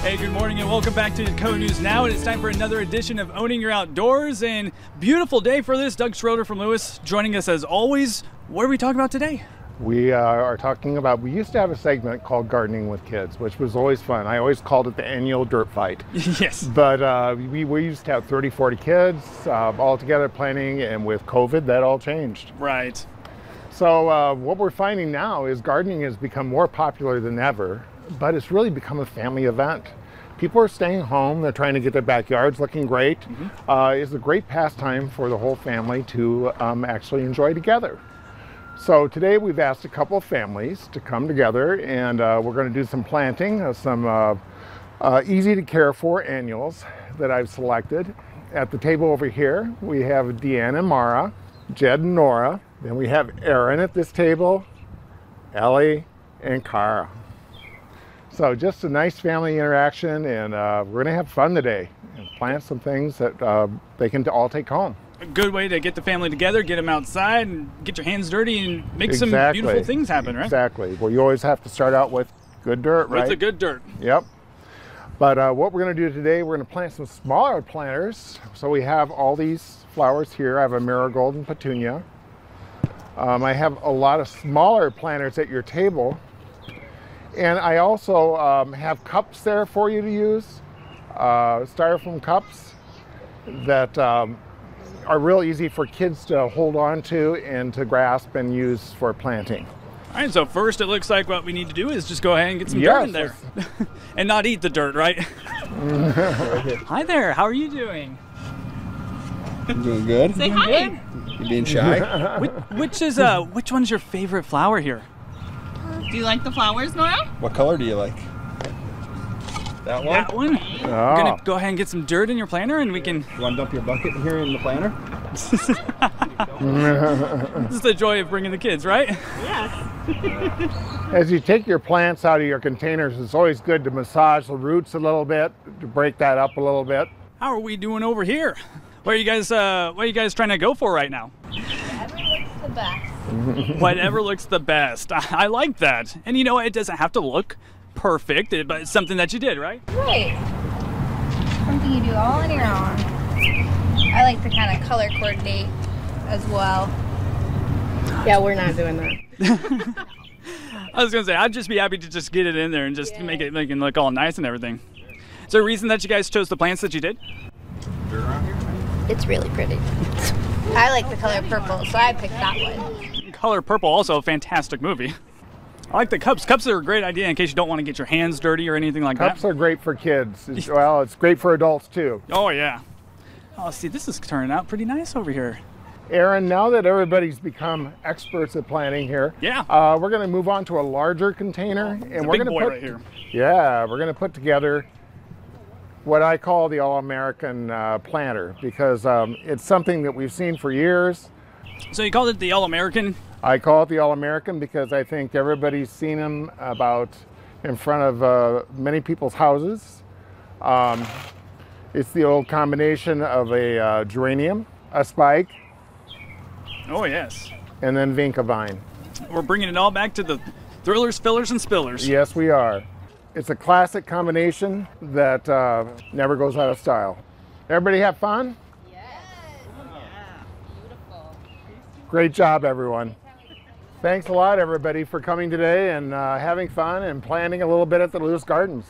Hey, good morning and welcome back to Dakota News Now. And it's time for another edition of Owning Your Outdoors. And beautiful day for this. Doug Schroeder from Lewis joining us as always. What are we talking about today? We are talking about, we used to have a segment called Gardening with Kids, which was always fun. I always called it the annual dirt fight. Yes. But we used to have 30, 40 kids all together planning, and with COVID, that all changed. Right. So what we're finding now is gardening has become more popular than ever, but it's really become a family event. People are staying home, they're trying to get their backyards looking great. It's a great pastime for the whole family to actually enjoy together. So today we've asked a couple of families to come together, and we're going to do some planting of some easy to care for annuals that I've selected. At the table over here we have Deanna and Mara, Jed and Nora. Then we have Aaron at this table, Ellie and Cara. So just a nice family interaction, and we're going to have fun today and plant some things that they can all take home. A good way to get the family together, get them outside and get your hands dirty and make some beautiful things happen, right? Exactly. Well, you always have to start out with good dirt, right? With the good dirt. Yep. But what we're going to do today, we're going to plant some smaller planters. So we have all these flowers here. I have a marigold and petunia. I have a lot of smaller planters at your table. And I also have cups there for you to use, styrofoam cups that are real easy for kids to hold on to and to grasp and use for planting. All right, so first it looks like what we need to do is just go ahead and get some dirt in there. And not eat the dirt, right? Hi there, how are you doing? I'm doing good. Say hi. You being shy? Which one's your favorite flower here? Do you like the flowers, Nora? What color do you like? That one? That one? Oh. We're gonna go ahead and get some dirt in your planter and we can... You want to dump your bucket here in the planter? This is the joy of bringing the kids, right? Yes. As you take your plants out of your containers, it's always good to massage the roots a little bit, to break that up a little bit. How are we doing over here? What are you guys trying to go for right now? Whatever looks the best. Whatever looks the best. I like that. And you know, it doesn't have to look perfect, but it's something that you did, right? Right. Something you do all on your own. I like to kind of color coordinate as well. Yeah, we're not doing that. I was gonna say, I'd just be happy to just get it in there and just make it look all nice and everything. Is there a reason that you guys chose the plants that you did? It's really pretty. I like the color purple, so I picked that one. Color Purple, also a fantastic movie. I like the cups. Cups are a great idea in case you don't want to get your hands dirty or anything like that. Cups are great for kids. Well, it's great for adults too. Oh yeah. Oh, see, this is turning out pretty nice over here. Aaron, now that everybody's become experts at planting here, we're going to move on to a larger container, and we're going to put right here. Yeah, we're going to put together what I call the All-American planter, because it's something that we've seen for years. So you called it the All-American? I call it the All-American because I think everybody's seen them about in front of many people's houses. It's the old combination of a geranium, a spike, oh yes, and then vinca vine. We're bringing it all back to the thrillers, fillers, and spillers. Yes, we are. It's a classic combination that never goes out of style. Everybody have fun? Yes. Yeah. Beautiful. Great job, everyone. Thanks a lot, everybody, for coming today and having fun and planting a little bit at the Lewis Gardens.